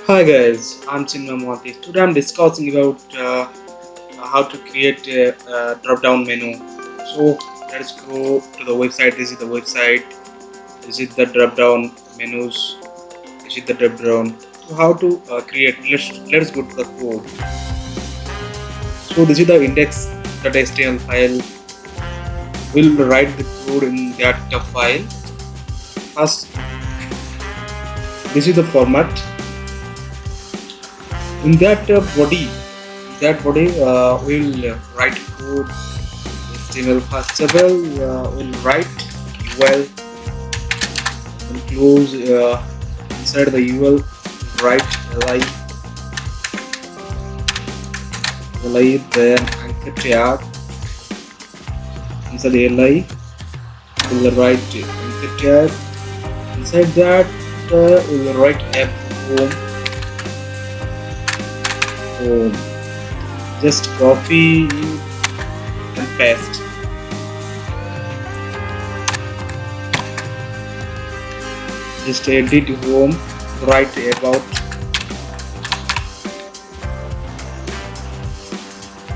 Hi guys, I'm Chinmay. Today I'm discussing about how to create a drop-down menu. So let's go to the website. This is the website. This is the drop-down menus. This is the drop-down. So how to create? Let's go to the code. So this is the index.html file. We'll write the code in that file. First, this is the format. In that body, we'll write code HTML. First of all, we'll write UL, we'll close inside the UL, write li, then anchor tag inside the li, we'll write anchor tag. Inside that, we'll write app home. Just copy and paste. Just edit home, write about.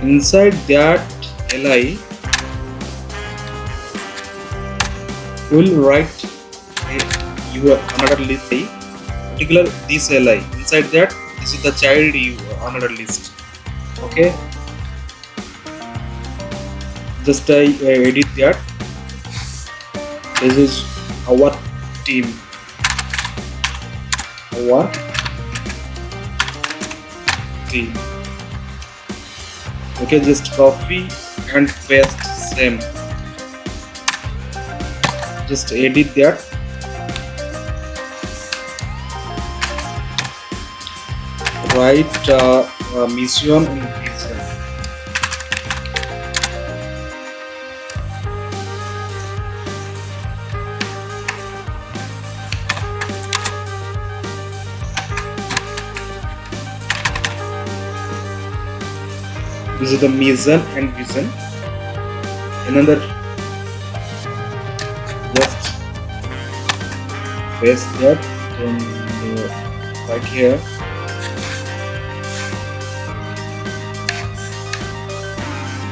Inside that li, will write another list, particular this li. Inside that, this is the child another list. Okay, just I edit that. This is our team. Our team. Okay, just copy and paste same. Just edit that. Write mission in vision. This is the mission and vision. Another, just paste that and right here.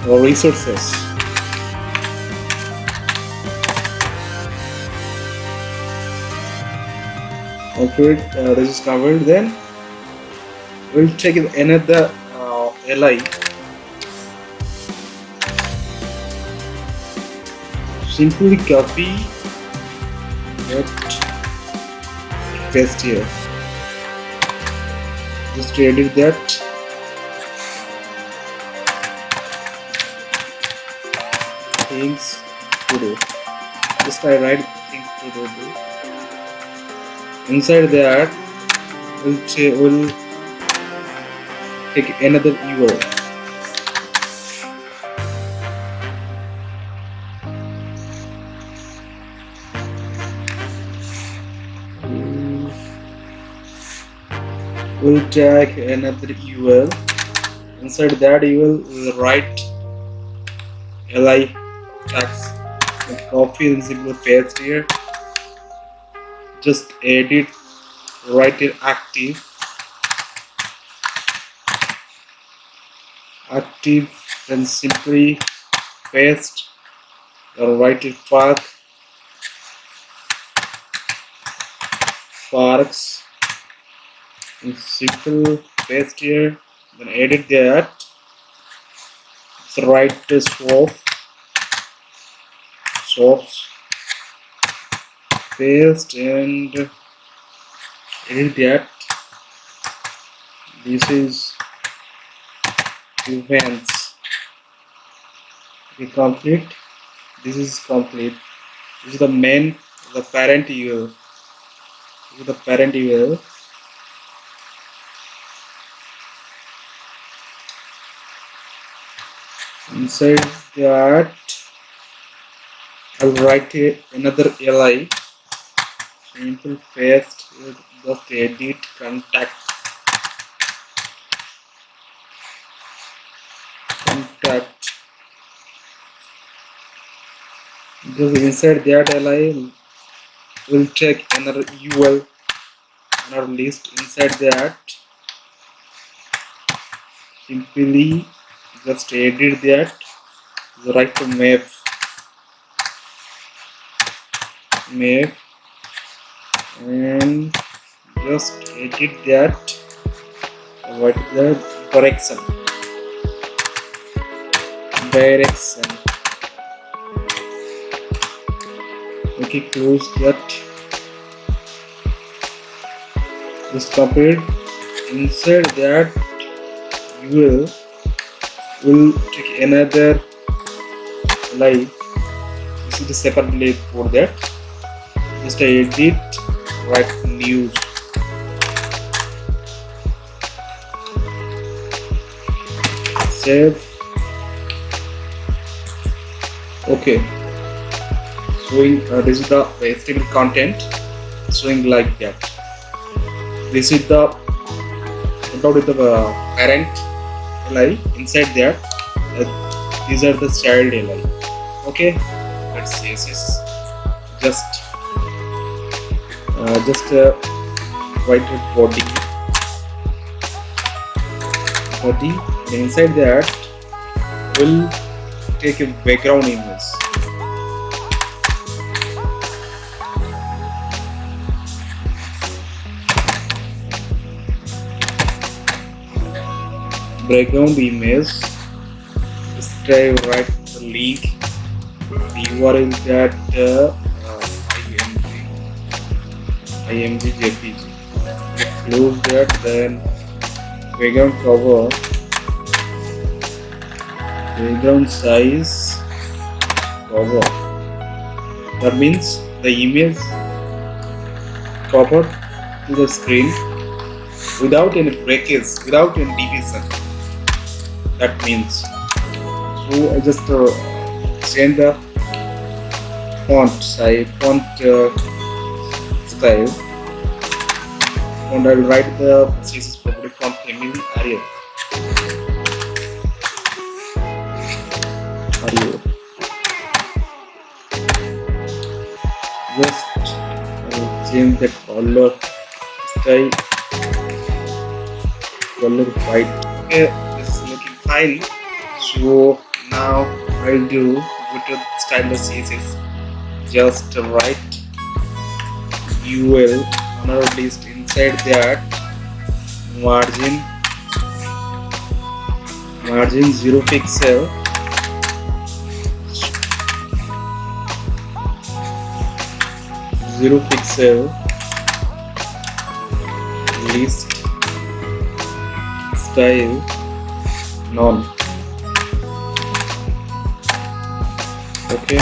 Or resources. Okay, this is covered. Then we'll take another li. Simply copy that, paste here. Just edit that. Things to do. Just I write things to do. Inside that, we'll take another URL. We'll take another URL. Inside that, you will write li tags. Copy and simply paste here. Just edit, write it active, and simply paste or write it parks, and simple paste here. Then edit that. So write source, paste and edit that. This is events. Okay, complete. This is complete. This is the main, the parent URL. This is the parent URL. Inside that, I'll write another li. Simple paste. Just edit contact. Just inside that li, we'll check another UL. another list. Inside that, simply just edit that, write to map and just edit that, what is the direction, okay, close that, just copy it. Inside that you will take another line. This is the separate line for that. Just edit, write news, save. Okay, showing this is the HTML content showing like that. This is the parent li. Inside that, these are the child li. Okay, let's CSS. Just write it body. And inside that, we'll take a background image. Background image. Just write the link. The URL that img jpg. Close that. Then background cover, background size cover. That means the image covered to the screen without any breakage, without any division. That means, so I just change the font size, font style, and I will write the CSS property font family Arial. Just change the color style, color white. Okay, this is looking fine. So now I'll go to style CSS. Just write UL another list. Inside that, margin 0 pixel, list style none. Okay.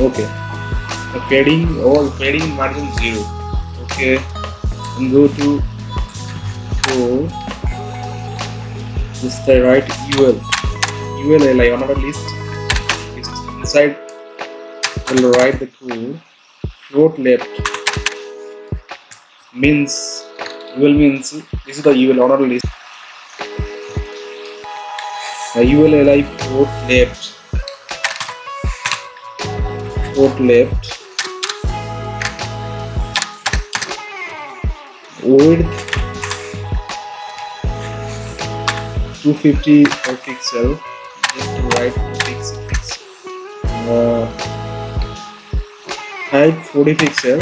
Okay. The padding margin 0. Okay. And go to just write ULLI on our list. Inside we'll write the code float left means means this is the UL on our list. The ULLI float left width 250 pixel. Just write 250 pixel. Height 40 pixel.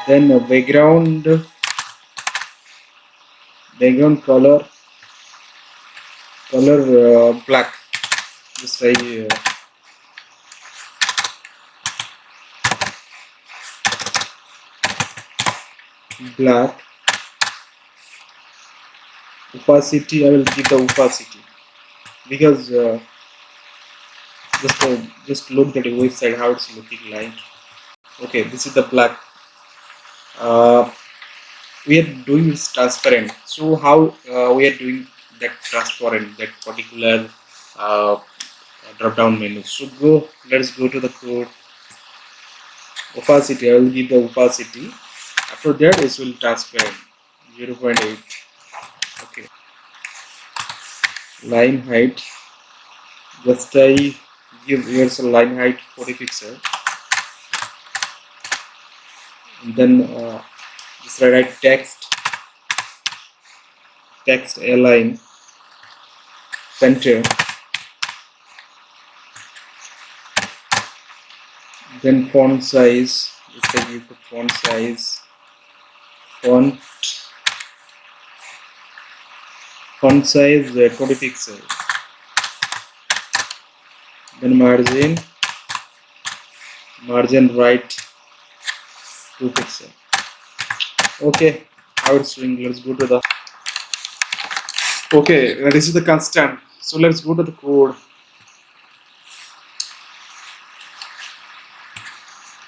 Then background color black. Just say black. Opacity, I will give the opacity because just look at the website how it's looking like. Okay, this is the black. We are doing this transparent. So how we are doing that transparent, that particular drop down menu. So let's go to the code. Opacity, I will give the opacity. After that it will transparent 0.8. Okay. Line height, just I give here's a line height 40 pixel. and then just write text align center, then font size, just I give the font size, font size 20 pixel, then margin right 2 pixel. Okay, how it's doing. Let's go to the this is the constant. So let's go to the code.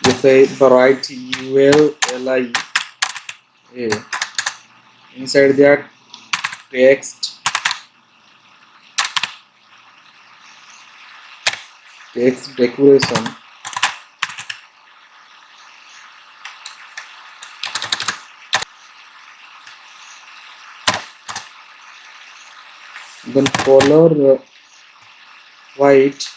You say the right ULLI inside that text decoration, then color white,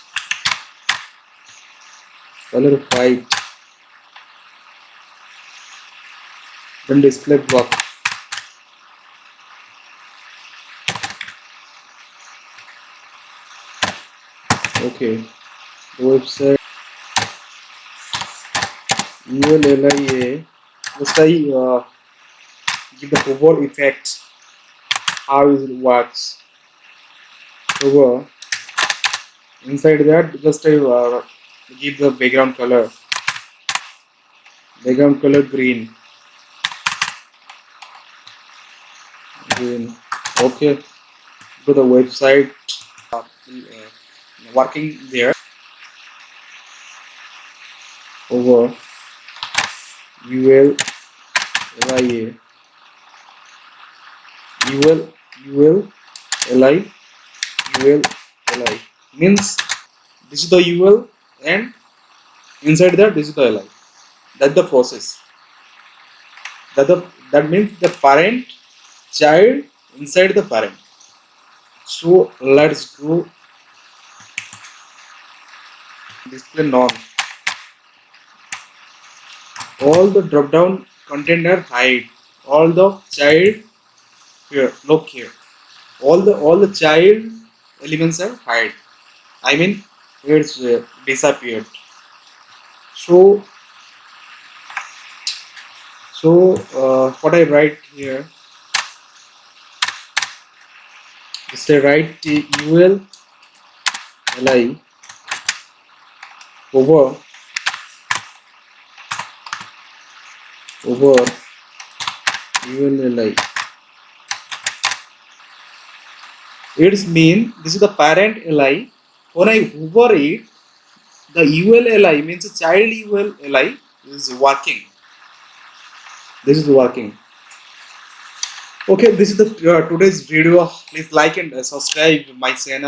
then display block. Okay, the website ULLIA. Just I give the hover effect. How it works? Hover. Inside that, just I give the background color. Background color green. Okay. Go to the website. Working there. Over ULLIA. ULLI means this is the UL and inside that this is the LI. That's the process. That means the parent child inside the parent. So let's go display none. All the drop down container hide. All the child here. Look here. All the child elements are hide. I mean it's disappeared. So what I write here, just I write ULLI over ULLI. It's mean this is the parent LI. When I hover it, the ULLI means the child ULLI is working. This is working. Okay, this is the today's video. Please like and subscribe my channel.